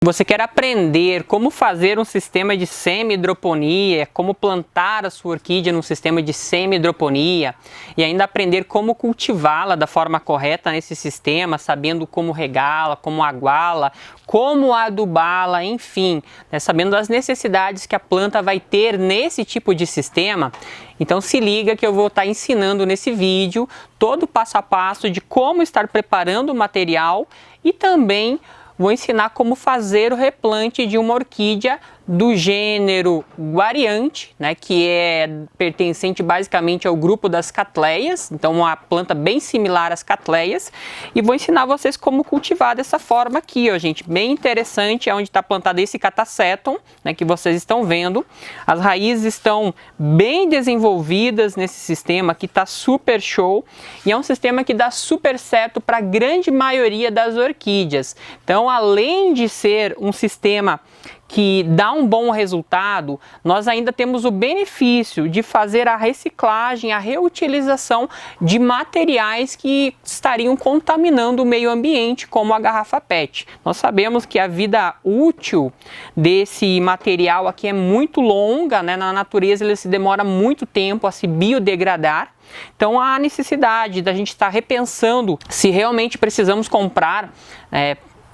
Você quer aprender como fazer um sistema de semi-hidroponia, como plantar a sua orquídea num sistema de semi-hidroponia e ainda aprender como cultivá-la da forma correta nesse sistema, sabendo como regá-la, como aguá-la, como adubá-la, enfim, sabendo das necessidades que a planta vai ter nesse tipo de sistema. Então se liga que eu vou estar ensinando nesse vídeo todo o passo a passo de como estar preparando o material e também vou ensinar como fazer o replante de uma orquídea do gênero Guariante, que é pertencente basicamente ao grupo das catleias, então uma planta bem similar às catleias, e vou ensinar vocês como cultivar dessa forma aqui, ó, gente, bem interessante, é onde está plantado esse catasetum, que vocês estão vendo. As raízes estão bem desenvolvidas nesse sistema que está super show, e é um sistema que dá super certo para a grande maioria das orquídeas. Então, além de ser um sistema que dá um bom resultado, nós ainda temos o benefício de fazer a reciclagem, a reutilização de materiais que estariam contaminando o meio ambiente, como a garrafa PET. Nós sabemos que a vida útil desse material aqui é muito longa, na natureza ele se demora muito tempo a se biodegradar. Então há a necessidade da gente estar repensando se realmente precisamos comprar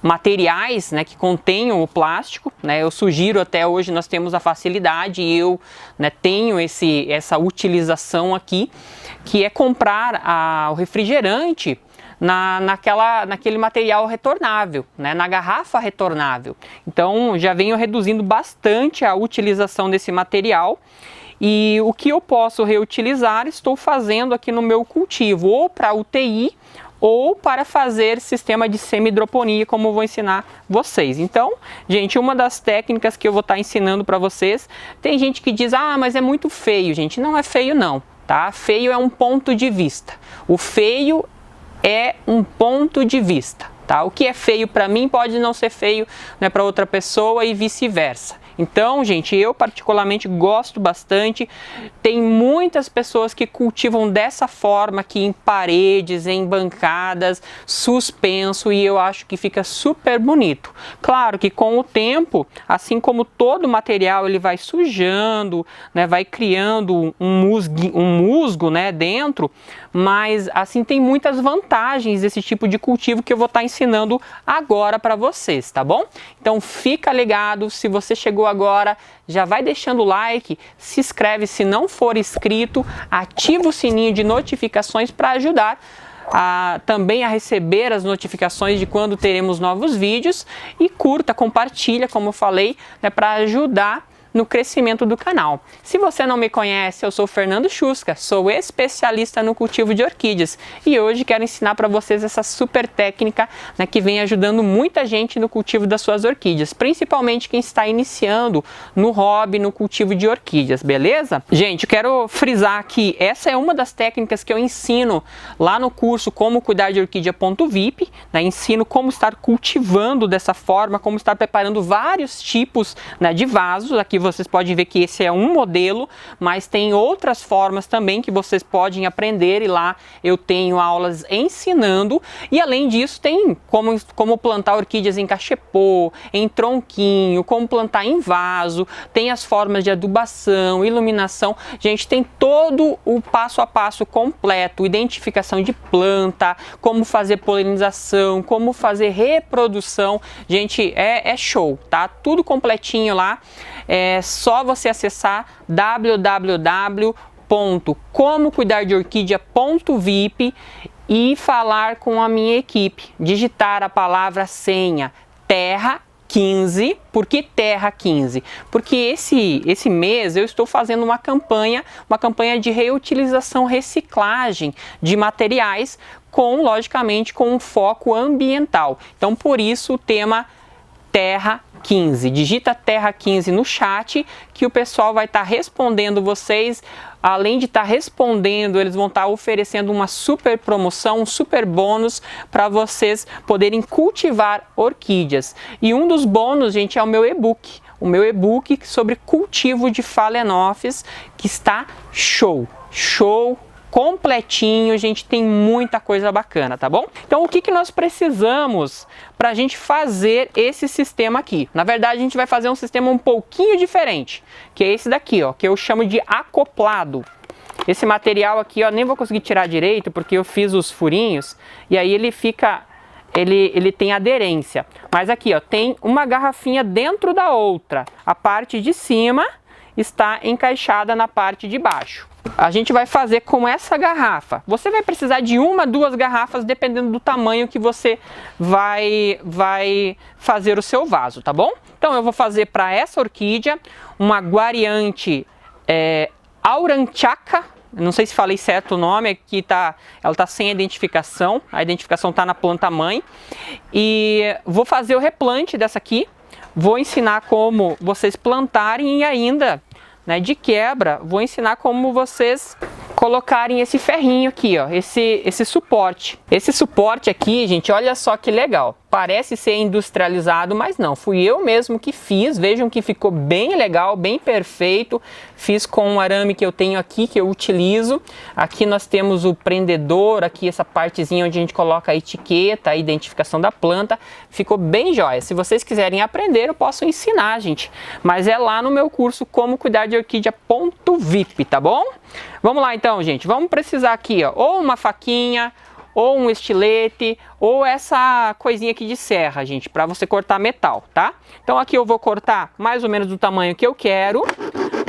materiais que contenham o plástico. Eu sugiro, até hoje nós temos a facilidade e eu tenho essa utilização aqui, que é comprar o refrigerante naquele material retornável, na garrafa retornável. Então já venho reduzindo bastante a utilização desse material. E o que eu posso reutilizar, estou fazendo aqui no meu cultivo, ou para UTI, ou para fazer sistema de semi-hidroponia, como eu vou ensinar vocês. Então, gente, uma das técnicas que eu vou estar ensinando para vocês, tem gente que diz, mas é muito feio, gente. Não é feio não, tá? Feio é um ponto de vista. O feio é um ponto de vista, tá? O que é feio para mim pode não ser feio para outra pessoa e vice-versa. Então, gente, eu particularmente gosto bastante. Tem muitas pessoas que cultivam dessa forma aqui em paredes, em bancadas, suspenso, e eu acho que fica super bonito. Claro que com o tempo, assim como todo material, ele vai sujando, vai criando um musgo dentro, mas assim tem muitas vantagens desse tipo de cultivo que eu vou estar ensinando agora para vocês, tá bom? Então fica ligado, se você chegou agora, já vai deixando o like, se inscreve se não for inscrito, ativa o sininho de notificações para ajudar também a receber as notificações de quando teremos novos vídeos, e curta, compartilha, como eu falei, para ajudar no crescimento do canal. Se você não me conhece, eu sou Fernando Chusca, sou especialista no cultivo de orquídeas e hoje quero ensinar para vocês essa super técnica que vem ajudando muita gente no cultivo das suas orquídeas, principalmente quem está iniciando no hobby, no cultivo de orquídeas, beleza? Gente, eu quero frisar que essa é uma das técnicas que eu ensino lá no curso Como Cuidar de Orquídea.vip, ensino como estar cultivando dessa forma, como estar preparando vários tipos de vasos. Aqui vocês podem ver que esse é um modelo, mas tem outras formas também que vocês podem aprender, e lá eu tenho aulas ensinando. E além disso tem como plantar orquídeas em cachepô, em tronquinho, como plantar em vaso, tem as formas de adubação, iluminação. Gente, tem todo o passo a passo completo, identificação de planta, como fazer polinização, como fazer reprodução. Gente, é show, tá? Tudo completinho lá. É só você acessar www.comocuidardeorquidia.vip e falar com a minha equipe. Digitar a palavra senha Terra 15. Por que Terra 15? Porque esse mês eu estou fazendo uma campanha de reutilização, reciclagem de materiais, logicamente com um foco ambiental. Então, por isso o tema Terra 15. Digita Terra 15 no chat que o pessoal vai estar respondendo vocês. Além de estar respondendo, eles vão estar oferecendo uma super promoção, um super bônus para vocês poderem cultivar orquídeas. E um dos bônus, gente, é o meu e-book. O meu e-book sobre cultivo de Phalaenopsis, que está show. Show completinho, gente, tem muita coisa bacana, tá bom? Então o que que nós precisamos para a gente fazer esse sistema aqui? Na verdade a gente vai fazer um sistema um pouquinho diferente, que é esse daqui, ó, que eu chamo de acoplado. Esse material aqui, ó, nem vou conseguir tirar direito porque eu fiz os furinhos e aí ele fica, ele tem aderência. Mas aqui, ó, tem uma garrafinha dentro da outra. A parte de cima está encaixada na parte de baixo. A gente vai fazer com essa garrafa. Você vai precisar de uma, duas garrafas, dependendo do tamanho que você vai fazer o seu vaso, tá bom? Então eu vou fazer para essa orquídea uma Guariante aurantiaca. Não sei se falei certo o nome, aqui ela tá sem identificação, a identificação tá na planta mãe. E vou fazer o replante dessa aqui, vou ensinar como vocês plantarem e ainda, né, de quebra, vou ensinar como vocês colocarem esse ferrinho aqui, ó, esse suporte. Esse suporte aqui, gente, olha só que legal. Parece ser industrializado, mas não. Fui eu mesmo que fiz. Vejam que ficou bem legal, bem perfeito. Fiz com um arame que eu tenho aqui, que eu utilizo. Aqui nós temos o prendedor, aqui essa partezinha onde a gente coloca a etiqueta, a identificação da planta. Ficou bem jóia. Se vocês quiserem aprender, eu posso ensinar, gente. Mas é lá no meu curso Como Cuidar de Orquídea.vip, tá bom? Vamos lá então, gente. Vamos precisar aqui, ó, ou uma faquinha, ou um estilete, ou essa coisinha aqui de serra, gente, para você cortar metal, tá? Então aqui eu vou cortar mais ou menos do tamanho que eu quero.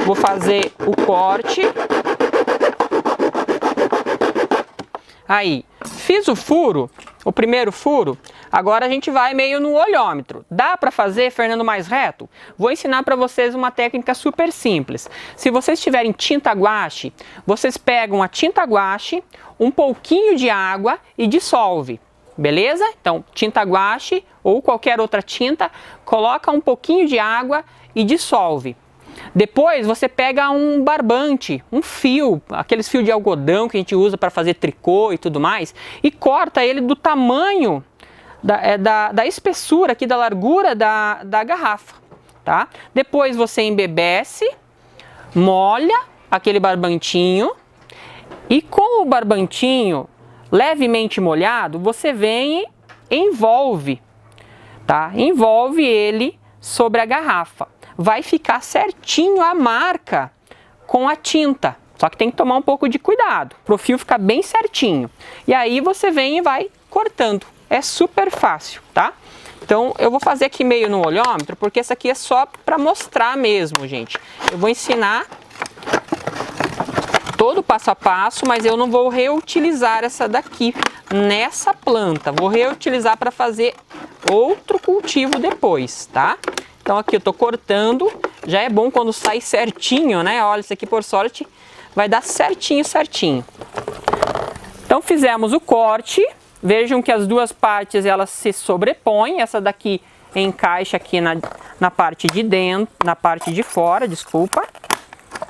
Vou fazer o corte. Aí, fiz o furo, o primeiro furo. Agora a gente vai meio no olhômetro. Dá para fazer, Fernando, mais reto? Vou ensinar para vocês uma técnica super simples. Se vocês tiverem tinta guache, vocês pegam a tinta guache, um pouquinho de água e dissolve. Beleza? Então, tinta guache ou qualquer outra tinta, coloca um pouquinho de água e dissolve. Depois você pega um barbante, um fio, aqueles fios de algodão que a gente usa para fazer tricô e tudo mais, e corta ele do tamanho da espessura aqui, da largura da garrafa, tá? Depois você embebece, molha aquele barbantinho e com o barbantinho levemente molhado, você vem e envolve, tá? Envolve ele sobre a garrafa. Vai ficar certinho a marca com a tinta. Só que tem que tomar um pouco de cuidado para o fio ficar bem certinho. E aí você vem e vai cortando. É super fácil, tá? Então eu vou fazer aqui meio no olhômetro, porque essa aqui é só para mostrar mesmo, gente. Eu vou ensinar todo o passo a passo, mas eu não vou reutilizar essa daqui nessa planta. Vou reutilizar para fazer outro cultivo depois, tá? Então aqui eu tô cortando, já é bom quando sai certinho, né? Olha, isso aqui por sorte vai dar certinho, certinho. Então fizemos o corte, vejam que as duas partes elas se sobrepõem, essa daqui encaixa aqui na parte de dentro, na parte de fora, desculpa.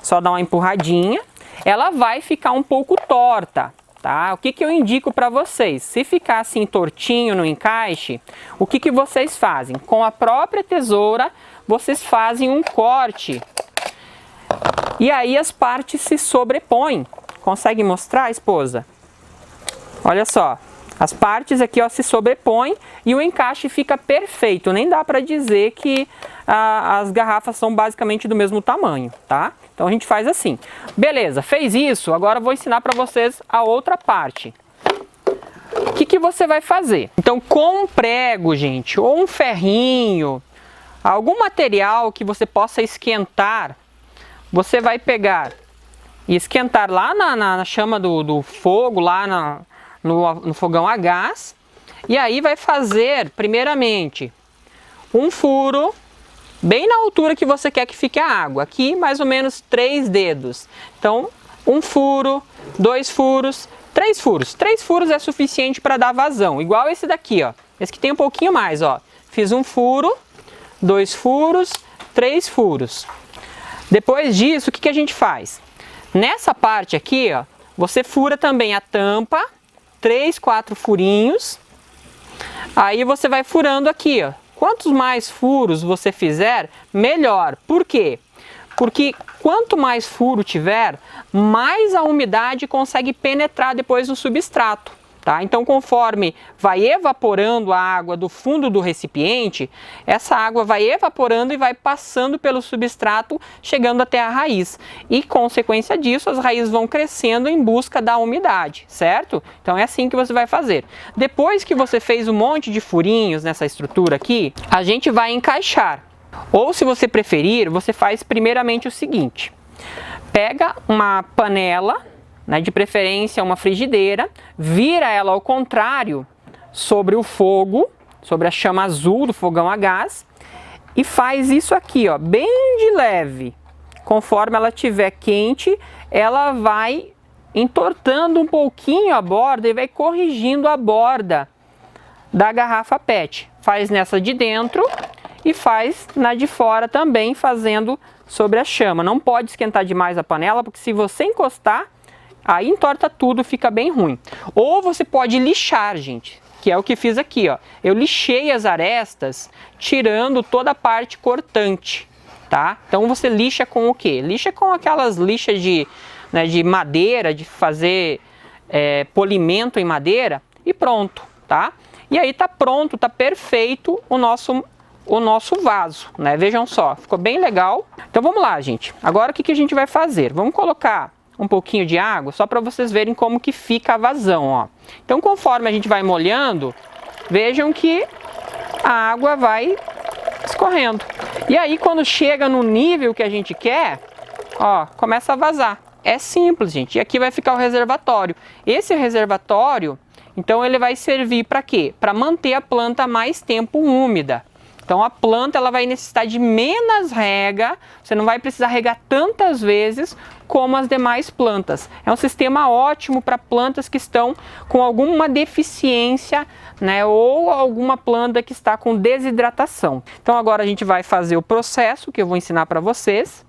Só dar uma empurradinha. Ela vai ficar um pouco torta, tá? O que que eu indico para vocês? Se ficar assim tortinho no encaixe, o que que vocês fazem? Com a própria tesoura, vocês fazem um corte. E aí as partes se sobrepõem. Consegue mostrar, esposa? Olha só. As partes aqui, ó, se sobrepõem e o encaixe fica perfeito. Nem dá para dizer que as garrafas são basicamente do mesmo tamanho, tá? Então a gente faz assim. Beleza, fez isso, agora eu vou ensinar para vocês a outra parte. O que que você vai fazer? Então com um prego, gente, ou um ferrinho, algum material que você possa esquentar, você vai pegar e esquentar lá na chama do fogo, lá no fogão a gás, e aí vai fazer primeiramente um furo bem na altura que você quer que fique a água, aqui mais ou menos 3 dedos. Então um furo, 2 furos, 3 furos. 3 furos é suficiente para dar vazão, igual esse daqui, ó. Esse que tem um pouquinho mais, ó. Fiz um furo, 2 furos, 3 furos. Depois disso, o que que a gente faz? Nessa parte aqui, ó, você fura também a tampa, 3, 4 furinhos. Aí você vai furando aqui, ó. Quantos mais furos você fizer, melhor. Por quê? porque quanto mais furo tiver, mais a umidade consegue penetrar depois no substrato. Tá? Então, conforme vai evaporando a água do fundo do recipiente, essa água vai evaporando e vai passando pelo substrato, chegando até a raiz. E, consequência disso, as raízes vão crescendo em busca da umidade, certo? Então, é assim que você vai fazer. Depois que você fez um monte de furinhos nessa estrutura aqui, a gente vai encaixar. Ou, se você preferir, você faz primeiramente o seguinte. Pega uma panela, de preferência uma frigideira, vira ela ao contrário sobre o fogo, sobre a chama azul do fogão a gás e faz isso aqui, ó, bem de leve. Conforme ela estiver quente, ela vai entortando um pouquinho a borda e vai corrigindo a borda da garrafa PET. Faz nessa de dentro e faz na de fora também, fazendo sobre a chama. Não pode esquentar demais a panela, porque se você encostar, aí entorta tudo, fica bem ruim. Ou você pode lixar, gente, que é o que fiz aqui, ó. Eu lixei as arestas, tirando toda a parte cortante, tá? Então você lixa com o quê? Lixa com aquelas lixas de madeira, de fazer polimento em madeira e pronto, tá? E aí tá pronto, tá perfeito o nosso vaso, né? Vejam só, ficou bem legal. Então vamos lá, gente. Agora o que a gente vai fazer? Vamos colocar um pouquinho de água, só para vocês verem como que fica a vazão, ó. Então, conforme a gente vai molhando, vejam que a água vai escorrendo. E aí, quando chega no nível que a gente quer, ó, começa a vazar. É simples, gente. E aqui vai ficar o reservatório. Esse reservatório, então, ele vai servir para quê? Para manter a planta mais tempo úmida. Então, a planta ela vai necessitar de menos rega, você não vai precisar regar tantas vezes como as demais plantas. É um sistema ótimo para plantas que estão com alguma deficiência, né, ou alguma planta que está com desidratação. Então, agora a gente vai fazer o processo que eu vou ensinar para vocês,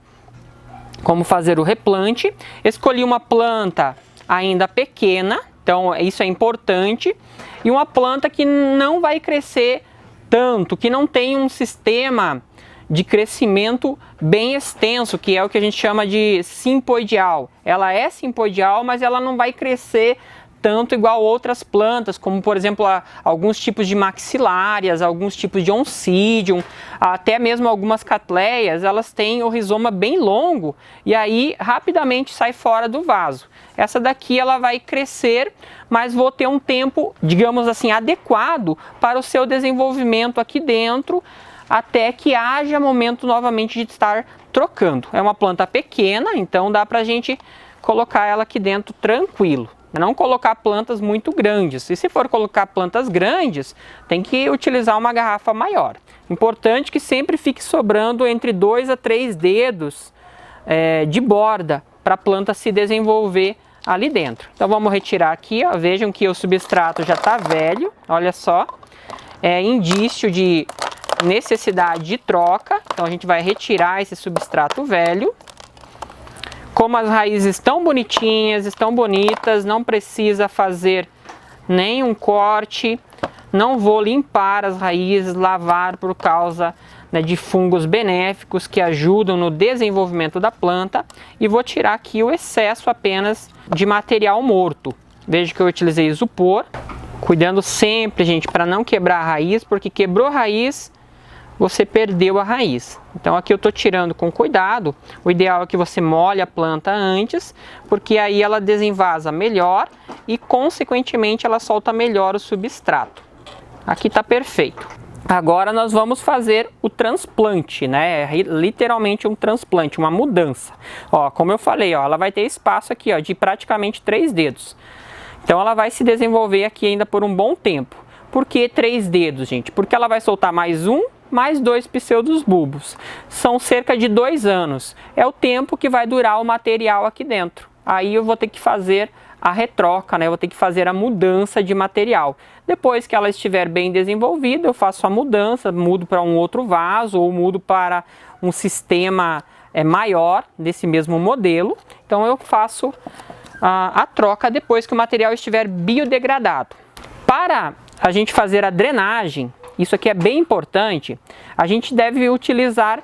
como fazer o replante. Escolhi uma planta ainda pequena, então isso é importante, e uma planta que não vai crescer tanto, que não tem um sistema de crescimento bem extenso, que é o que a gente chama de simpoidial. Ela é simpoidial, mas ela não vai crescer tanto igual outras plantas, como por exemplo alguns tipos de maxilárias, alguns tipos de oncidium, até mesmo algumas catleias, elas têm o rizoma bem longo e aí rapidamente sai fora do vaso. Essa daqui ela vai crescer, mas vou ter um tempo, digamos assim, adequado para o seu desenvolvimento aqui dentro, até que haja momento novamente de estar trocando. É uma planta pequena, então dá pra gente colocar ela aqui dentro tranquilo. Não colocar plantas muito grandes. E se for colocar plantas grandes, tem que utilizar uma garrafa maior. Importante que sempre fique sobrando entre 2 a 3 dedos de borda para a planta se desenvolver ali dentro. Então vamos retirar aqui, ó. Vejam que o substrato já está velho, olha só. É indício de necessidade de troca. Então a gente vai retirar esse substrato velho. Como as raízes estão bonitinhas, estão bonitas, não precisa fazer nenhum corte, não vou limpar as raízes, lavar por causa de fungos benéficos que ajudam no desenvolvimento da planta, e vou tirar aqui o excesso apenas de material morto. Veja que eu utilizei isopor, cuidando sempre, gente, para não quebrar a raiz, porque quebrou a raiz, você perdeu a raiz. Então aqui eu estou tirando com cuidado. O ideal é que você molhe a planta antes, porque aí ela desenvasa melhor e consequentemente ela solta melhor o substrato. Aqui está perfeito. Agora nós vamos fazer o transplante, né? Literalmente um transplante, uma mudança. Ó, como eu falei, ó, ela vai ter espaço aqui, ó, de praticamente 3 dedos. Então ela vai se desenvolver aqui ainda por um bom tempo. Por que 3 dedos, gente? Porque ela vai soltar mais 2 pseudos bulbos. São cerca de 2 anos. É o tempo que vai durar o material aqui dentro. Aí eu vou ter que fazer a retroca, né? Eu vou ter que fazer a mudança de material. Depois que ela estiver bem desenvolvida, eu faço a mudança, mudo para um outro vaso ou mudo para um sistema maior desse mesmo modelo. Então eu faço a troca depois que o material estiver biodegradado. Para a gente fazer a drenagem, isso aqui é bem importante, a gente deve utilizar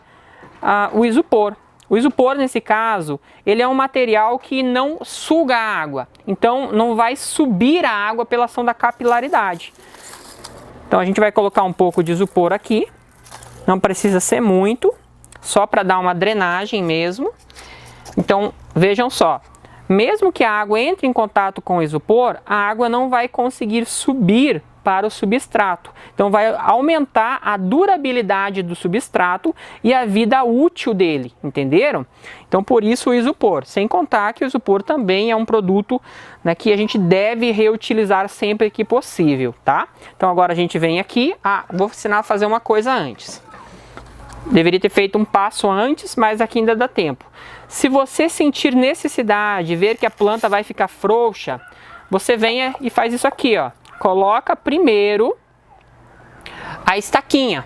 o isopor. O isopor, nesse caso, ele é um material que não suga a água, então não vai subir a água pela ação da capilaridade. Então a gente vai colocar um pouco de isopor aqui, não precisa ser muito, só para dar uma drenagem mesmo. Então vejam só, mesmo que a água entre em contato com o isopor, a água não vai conseguir subir para o substrato. Então vai aumentar a durabilidade do substrato e a vida útil dele, entenderam? Então por isso o isopor, sem contar que o isopor também é um produto, né, que a gente deve reutilizar sempre que possível, tá? Então agora a gente vem aqui, vou ensinar a fazer uma coisa antes. Deveria ter feito um passo antes, mas aqui ainda dá tempo. Se você sentir necessidade, ver que a planta vai ficar frouxa, você vem e faz isso aqui, ó. Coloca primeiro a estaquinha.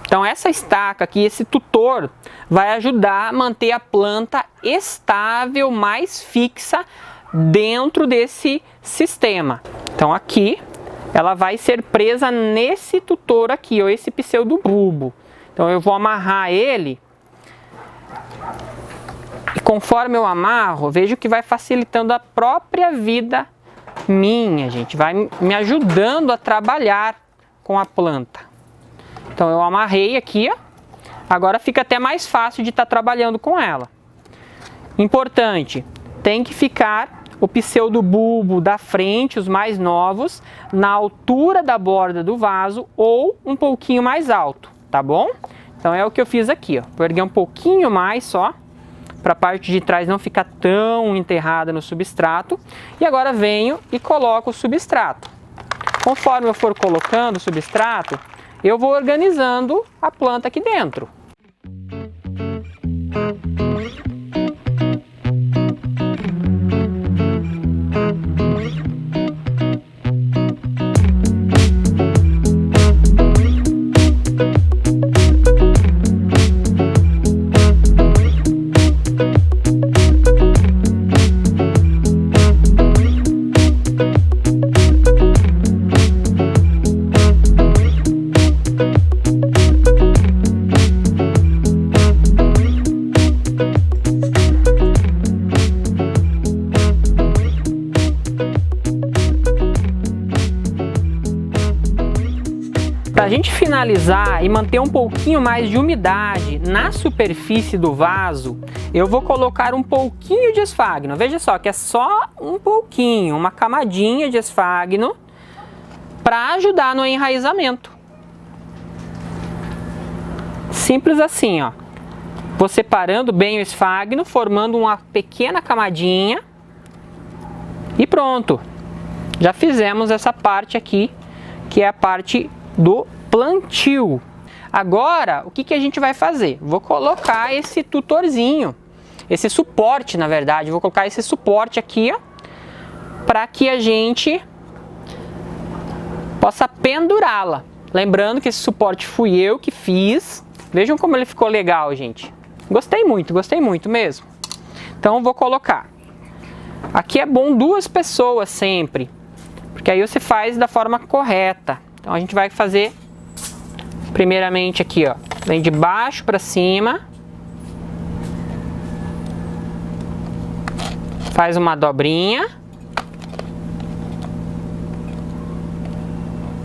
Então essa estaca aqui, esse tutor, vai ajudar a manter a planta estável, mais fixa dentro desse sistema. Então aqui, ela vai ser presa nesse tutor aqui, ó, esse pseudobulbo. Então eu vou amarrar ele. E conforme eu amarro, vejo que vai facilitando a própria vida minha, gente. Vai me ajudando a trabalhar com a planta. Então eu amarrei aqui, ó. Agora fica até mais fácil de estar trabalhando com ela. Importante, tem que ficar o pseudobulbo da frente, os mais novos, na altura da borda do vaso ou um pouquinho mais alto, tá bom? Então é o que eu fiz aqui, ó. Vou erguer um pouquinho mais só, para a parte de trás não ficar tão enterrada no substrato. E agora venho e coloco o substrato. Conforme eu for colocando o substrato, eu vou organizando a planta aqui dentro. Para a gente finalizar e manter um pouquinho mais de umidade na superfície do vaso, eu vou colocar um pouquinho de esfagno. Veja só que é só um pouquinho, uma camadinha de esfagno para ajudar no enraizamento. Simples assim, ó. Vou separando bem o esfagno, formando uma pequena camadinha e pronto. Já fizemos essa parte aqui, que é a parte do plantio. Agora, o que a gente vai fazer? Vou colocar esse tutorzinho, esse suporte, na verdade, vou colocar esse suporte aqui, ó, para que a gente possa pendurá-la. Lembrando que esse suporte fui eu que fiz. Vejam como ele ficou legal, gente. Gostei muito mesmo. Então, vou colocar. Aqui é bom 2 pessoas sempre, porque aí você faz da forma correta. Então a gente vai fazer primeiramente aqui, ó, vem de baixo para cima, faz uma dobrinha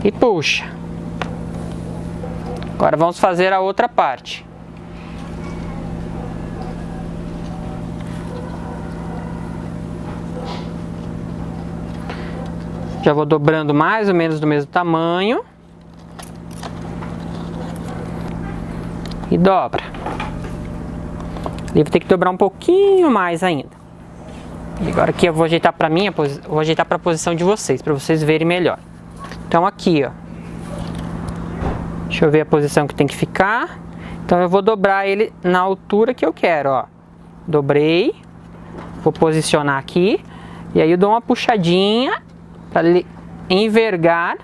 e puxa. Agora vamos fazer a outra parte. Já vou dobrando mais ou menos do mesmo tamanho. E dobra. E vou ter que dobrar um pouquinho mais ainda. E agora aqui eu vou ajeitar para mim, vou ajeitar para a posição de vocês, para vocês verem melhor. Então aqui, ó. Deixa eu ver a posição que tem que ficar. Então eu vou dobrar ele na altura que eu quero, ó. Dobrei. Vou posicionar aqui. E aí eu dou uma puxadinha para ele envergar,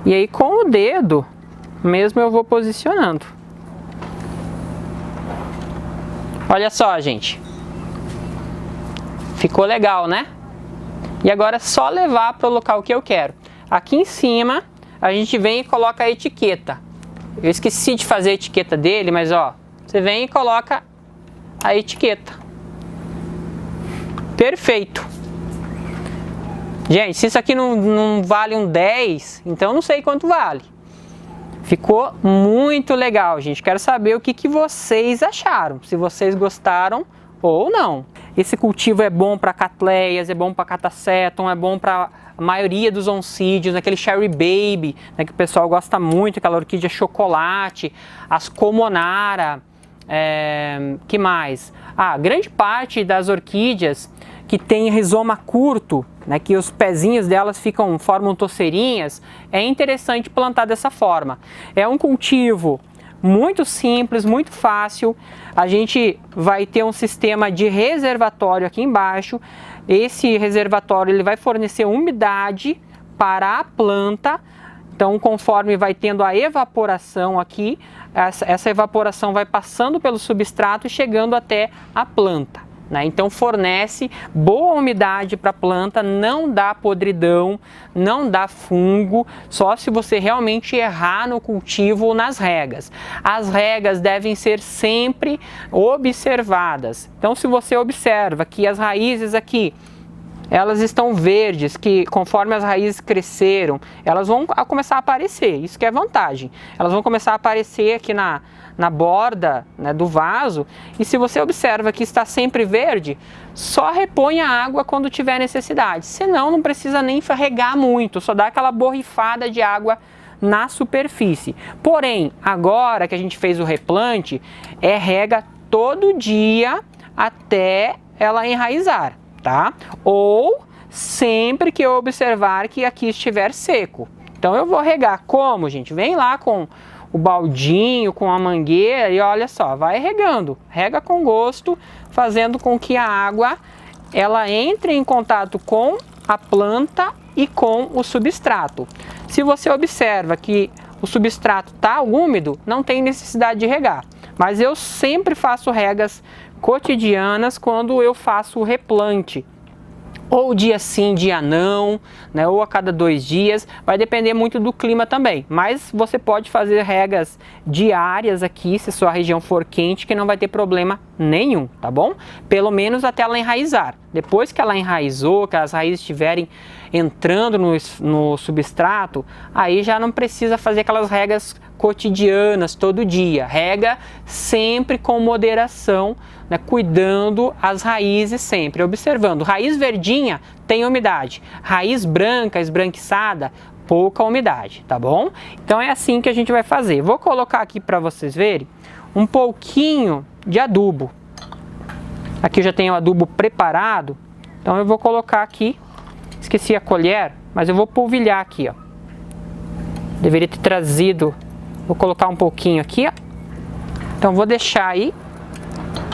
e aí com o dedo mesmo eu vou posicionando. Olha só, gente, ficou legal, né? E agora é só levar para o local que eu quero. Aqui em cima a gente vem e coloca a etiqueta. Eu esqueci de fazer a etiqueta dele, mas ó, você vem e coloca a etiqueta. Perfeito. Gente, se isso aqui não vale um 10, então eu não sei quanto vale. Ficou muito legal, gente. Quero saber o que vocês acharam, se vocês gostaram ou não. Esse cultivo é bom para cattleyas, é bom para catasetum, é bom para a maioria dos oncídios, aquele cherry baby, né, que o pessoal gosta muito, aquela orquídea chocolate, as comonara, que mais? Grande parte das orquídeas que tem rizoma curto, né, que os pezinhos delas formam torceirinhas, é interessante plantar dessa forma. É um cultivo muito simples, muito fácil. A gente vai ter um sistema de reservatório aqui embaixo. Esse reservatório ele vai fornecer umidade para a planta. Então, conforme vai tendo a evaporação aqui, essa evaporação vai passando pelo substrato e chegando até a planta. Então fornece boa umidade para a planta, não dá podridão, não dá fungo, só se você realmente errar no cultivo ou nas regas. As regas devem ser sempre observadas. Então se você observa que as raízes aqui, elas estão verdes, que conforme as raízes cresceram, elas vão começar a aparecer, isso que é vantagem. Elas vão começar a aparecer aqui na borda, né, do vaso, e se você observa que está sempre verde, só repõe a água quando tiver necessidade. Senão não precisa nem regar muito, só dá aquela borrifada de água na superfície. Porém, agora que a gente fez o replante, rega todo dia até ela enraizar, tá? Ou sempre que eu observar que aqui estiver seco. Então eu vou regar como, gente? Vem lá com o baldinho, com a mangueira e olha só, vai regando. Rega com gosto, fazendo com que a água ela entre em contato com a planta e com o substrato. Se você observa que o substrato está úmido, não tem necessidade de regar. Mas eu sempre faço regas cotidianas quando eu faço o replante. Ou dia sim, dia não, né? Ou a cada 2 dias, vai depender muito do clima também. Mas você pode fazer regas diárias aqui, se sua região for quente, que não vai ter problema nenhum, tá bom? Pelo menos até ela enraizar. Depois que ela enraizou, que as raízes estiverem entrando no substrato, aí já não precisa fazer aquelas regas cotidianas todo dia. Rega sempre com moderação, né, cuidando as raízes sempre, observando. Raiz verdinha tem umidade, raiz branca, esbranquiçada, pouca umidade, tá bom? Então é assim que a gente vai fazer. Vou colocar aqui para vocês verem um pouquinho de adubo. Aqui eu já tenho o adubo preparado, então eu vou colocar aqui. Esqueci a colher, mas eu vou polvilhar aqui, ó. Deveria ter trazido. Vou colocar um pouquinho aqui, ó. Então vou deixar aí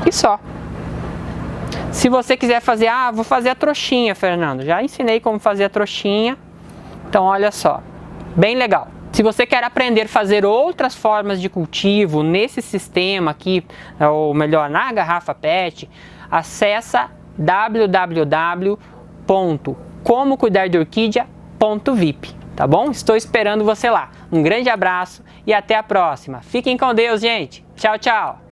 e só. Se você quiser fazer, vou fazer a trouxinha, Fernando. Já ensinei como fazer a trouxinha. Então olha só, bem legal. Se você quer aprender a fazer outras formas de cultivo nesse sistema aqui, ou melhor, na garrafa PET, acessa www.comocuidardeorquídea.vip, tá bom? Estou esperando você lá. Um grande abraço e até a próxima. Fiquem com Deus, gente. Tchau, tchau.